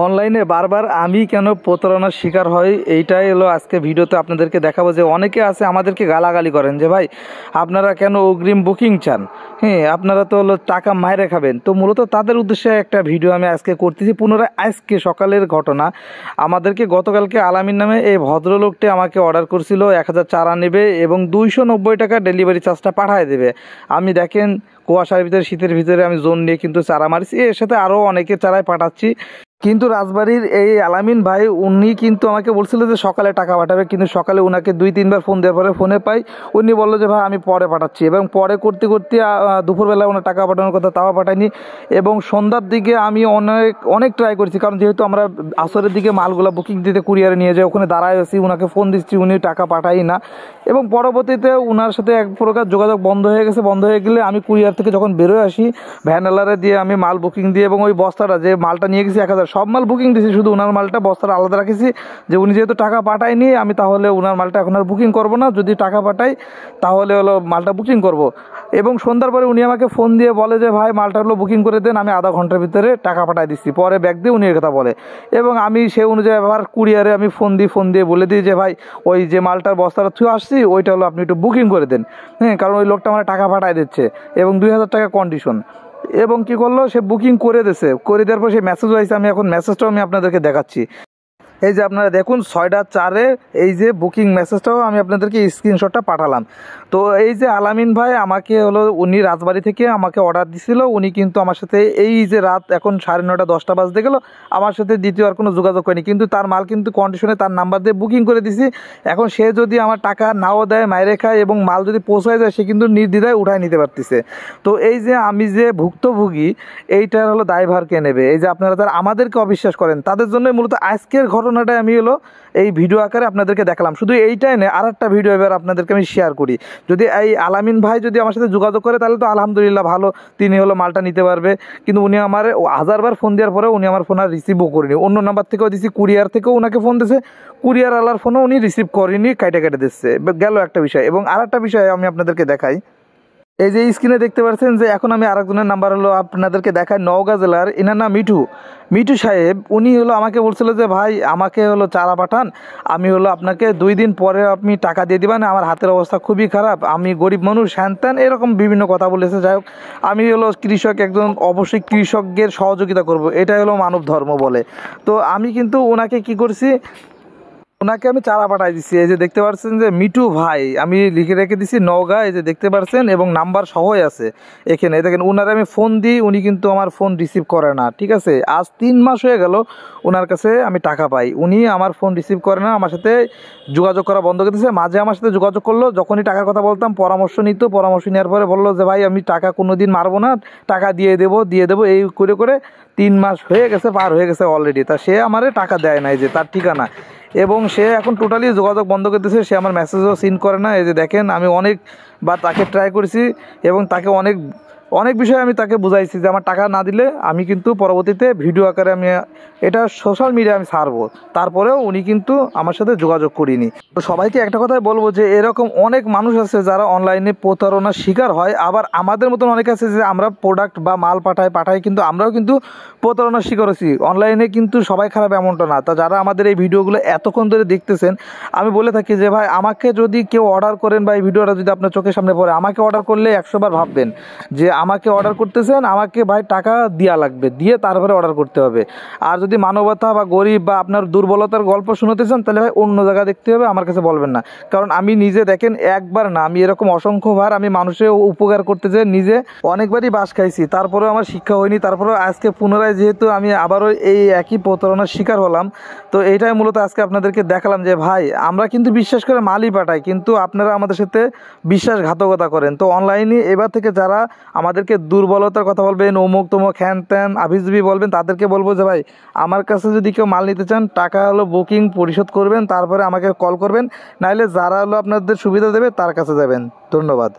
অনলাইনে বারবার আমি কেন প্রতারণার শিকার হই এইটাই হলো আজকে ভিডিওতে আপনাদেরকে দেখাবো। যে অনেকে আছে আমাদেরকে গালাগালি করেন যে ভাই আপনারা কেন অগ্রিম বুকিং চান, হ্যাঁ আপনারা তো হলো টাকা মাইরে খাবেন। তো মূলত তাদের উদ্দেশ্যে একটা ভিডিও আমি আজকে করতেছি। পুনরায় আজকে সকালের ঘটনা, আমাদেরকে গতকালকে আলামিন নামে এই ভদ্রলোকটি আমাকে অর্ডার করছিল 1000 চারা নেবে এবং 290 টাকা ডেলিভারি চার্জটা পাঠিয়ে দেবে। আমি দেখেন কুয়াশার ভিতরে শীতের ভিতরে আমি জোন নিয়ে কিন্তু চারা মারছি, এর সাথে আরও অনেকে চারাই পাঠাচ্ছি। কিন্তু রাজবাড়ির এই আলামিন ভাই উনি কিন্তু আমাকে বলছিল যে সকালে টাকা পাঠাবে, কিন্তু সকালে ওনাকে 2-3বার ফোন দেওয়ার পরে ফোনে পাই উনি বললো যে ভাই আমি পরে পাঠাচ্ছি, এবং পরে করতে করতে দুপুরবেলা ওনার টাকা পাঠানোর কথা তাও পাঠায়নি। এবং সন্ধ্যার দিকে আমি অনেক ট্রাই করছি, কারণ যেহেতু আমরা আসরের দিকে মালগুলো বুকিং দিতে কুরিয়ারে নিয়ে যাই, ওখানে দাঁড়ায় আছি, ওনাকে ফোন দিচ্ছি, উনি টাকা পাঠাই না। এবং পরবর্তীতে ওনার সাথে এক প্রকার যোগাযোগ বন্ধ হয়ে গেছে। বন্ধ হয়ে গেলে আমি কুরিয়ার থেকে যখন বেরোয় আসি ভ্যানওয়ালারে দিয়ে আমি মাল বুকিং দিয়ে, এবং ওই বস্তাটা যে মালটা নিয়ে গেছি 1000 সব মাল বুকিং দিয়েছি, শুধু ওনার মালটা বস্তাটা আলাদা রাখেছি যে উনি যেহেতু টাকা পাঠায়নি আমি তাহলে ওনার মালটা এখন আর বুকিং করবো না, যদি টাকা পাঠাই তাহলে হলো মালটা বুকিং করব। এবং সন্ধ্যার পরে উনি আমাকে ফোন দিয়ে বলে যে ভাই মালটা হলো বুকিং করে দেন, আমি আধা ঘন্টার ভিতরে টাকা পাঠাই দিচ্ছি। পরে ব্যাগ দিয়ে উনি কথা বলে, এবং আমি সেই অনুযায়ী আবার কুরিয়ারে আমি ফোন দিয়ে বলে দিই যে ভাই ওই যে মালটার বস্তাটা থুয়ে আসছি ওইটা হলো আপনি একটু বুকিং করে দেন, হ্যাঁ কারণ ওই লোকটা আমার টাকা পাঠাই দিচ্ছে এবং 2000 টাকা কন্ডিশন। এবং কি করলো, সে বুকিং করে দিয়েছে, করে দেওয়ার পর সেই মেসেজ হয়েছে, আমি এখন মেসেজটাও আমি আপনাদেরকে দেখাচ্ছি। এই যে আপনারা দেখুন 6টা 4-এ এই যে বুকিং মেসেজটাও আমি আপনাদেরকে স্ক্রিনশটটা পাঠালাম। তো এই যে আলামিন ভাই আমাকে হলো উনি রাজবাড়ি থেকে আমাকে অর্ডার দিছিল, উনি কিন্তু আমার সাথে এই যে রাত এখন 9:30 10টা বাজতে গেল আমার সাথে দ্বিতীয় আর কোনো যোগাযোগ করেনি, কিন্তু তার মাল কিন্তু কন্ডিশনে তার নাম্বার দিয়ে বুকিং করে দিছি। এখন সে যদি আমার টাকা নাও দেয় মাইরে খায় এবং মাল যদি পৌঁছায় যায় সে কিন্তু নির্দ্বিধায় উঠায় নিতে পারতেছে। তো এই যে আমি যে ভুক্তভোগী এইটার হলো দায়ভার কে নেবে? এই যে আপনারা যারা আমাদেরকে অবিশ্বাস করেন তাদের জন্য মূলত আজকের ঘটনাটাই আমি হলো এই ভিডিও আকারে আপনাদেরকে দেখালাম। শুধু এইটাই নয়, আর একটা ভিডিও এবার আপনাদেরকে আমি শেয়ার করি। যদি এই আলামিন ভাই যদি আমার সাথে যোগাযোগ করে তাহলে তো আলহামদুলিল্লাহ ভালো, তিনি হলো মালটা নিতে পারবে। কিন্তু উনি আমার 1000বার ফোন দেওয়ার পরে উনি আমার ফোন আর রিসিভও করেনি, অন্য নাম্বার থেকেও দিছি, কুরিয়ার থেকেও ওনাকে ফোন দিয়েছে, কুরিয়ার আলার ফোনও উনি রিসিভ করেনি, কেটে দিচ্ছে গেল একটা বিষয়। এবং আর একটা বিষয় আমি আপনাদেরকে দেখাই, এই যে স্ক্রিনে দেখতে পাচ্ছেন যে এখন আমি আরেকজনের নাম্বার হলো আপনাদেরকে দেখাই, নওগাঁ জেলার, এনার নাম মিঠু সাহেব। উনি হলো আমাকে বলছিল যে ভাই আমাকে হলো চারা পাঠান, আমি হলো আপনাকে 2 দিন পরে আপনি টাকা দিয়ে দিবেন, আমার হাতের অবস্থা খুবই খারাপ, আমি গরিব মানুষ, হ্যান এরকম বিভিন্ন কথা বলেছে। যাই হোক আমি হলো কৃষক একজন, অবশ্যই কৃষকদের সহযোগিতা করব, এটাই হলো মানব ধর্ম বলে। তো আমি কিন্তু ওনাকে কি করছি, ওনাকে আমি চারা পাঠাই দিচ্ছি। এই যে দেখতে পাচ্ছেন যে মিঠু ভাই, আমি লিখে রেখে দিচ্ছি নওগাঁ, এই যে দেখতে পাচ্ছেন, এবং নাম্বার সহই আছে এখানে দেখেন। ওনারে আমি ফোন দিই, উনি কিন্তু আমার ফোন রিসিভ করে না, ঠিক আছে। আজ 3 মাস হয়ে গেল ওনার কাছে আমি টাকা পাই, উনি আমার ফোন রিসিভ করে না, আমার সাথে যোগাযোগ করা বন্ধ করে দিয়েছে। মাঝে আমার সাথে যোগাযোগ করলো, যখনই টাকার কথা বলতাম পরামর্শ নিত, পরামর্শ নেওয়ার পরে বললো যে ভাই আমি টাকা কোনো দিন মারবো না, টাকা দিয়ে দেবো এই করে 3 মাস হয়ে গেছে, পার হয়ে গেছে অলরেডি। তা সে আমারে টাকা দেয় নাই, যে তার ঠিকানা, এবং সে এখন টোটালি যোগাযোগ বন্ধ করে দিয়েছে, সে আমার মেসেজও সিন করে না। এই যে দেখেন আমি অনেকবার তাকে ট্রাই করেছি এবং তাকে অনেক বিষয়ে আমি তাকে বুঝাইছি যে আমার টাকা না দিলে আমি কিন্তু পরবর্তীতে ভিডিও আকারে আমি এটা সোশ্যাল মিডিয়ায় আমি ছাড়বো, তারপরেও উনি কিন্তু আমার সাথে যোগাযোগ করিনি। তো সবাইকে একটা কথাই বলবো যে এরকম অনেক মানুষ আছে যারা অনলাইনে প্রতারণার শিকার হয়, আবার আমাদের মতন অনেক আছে যে আমরা প্রোডাক্ট বা মাল পাঠাই কিন্তু আমরাও কিন্তু প্রতারণার শিকার হচ্ছি। অনলাইনে কিন্তু সবাই খারাপ এমনটা না। তা যারা আমাদের এই ভিডিওগুলো এতক্ষণ ধরে দেখতেছেন, আমি বলে থাকি যে ভাই আমাকে যদি কেউ অর্ডার করেন বা এই ভিডিওটা যদি আপনার চোখের সামনে পড়ে, আমাকে অর্ডার করলে 100 বার ভাববেন যে আমাকে অর্ডার করতেছেন, আমাকে ভাই টাকা দেওয়া লাগবে, দিয়ে তারপরে অর্ডার করতে হবে। আর যদি মানবতা বা গরিব বা আপনার দুর্বলতার গল্প শুনতেছেন তাহলে ভাই অন্য জায়গা দেখতে হবে, আমার কাছে বলবেন না। কারণ আমি নিজে দেখেন একবার না, আমি এরকম অসংখ্যবার আমি মানুষের উপকার করতে যেয়ে নিজে অনেকবারই বাস খাইছি, তারপরেও আমার শিক্ষা হয়নি। তারপরেও আজকে পুনরায় যেহেতু আমি আবারও এই একই প্রতারণার শিকার হলাম, তো এইটাই মূলত আজকে আপনাদেরকে দেখালাম যে ভাই আমরা কিন্তু বিশ্বাস করে মালই পাঠাই, কিন্তু আপনারা আমাদের সাথে বিশ্বাসঘাতকতা করেন। তো অনলাইনে এবার থেকে যারা আমাদেরকে দুর্বলতার কথা বলবেন, অমুক তমুক হ্যান ত্যান আভিজবি বলবেন, তাদেরকে বলবো যে ভাই আমার কাছে যদি কেউ মাল নিতে চান টাকা হলো বুকিং পরিশোধ করবেন, তারপরে আমাকে কল করবেন, নাইলে যারা হলো আপনাদের সুবিধা দেবে তার কাছে যাবেন। ধন্যবাদ।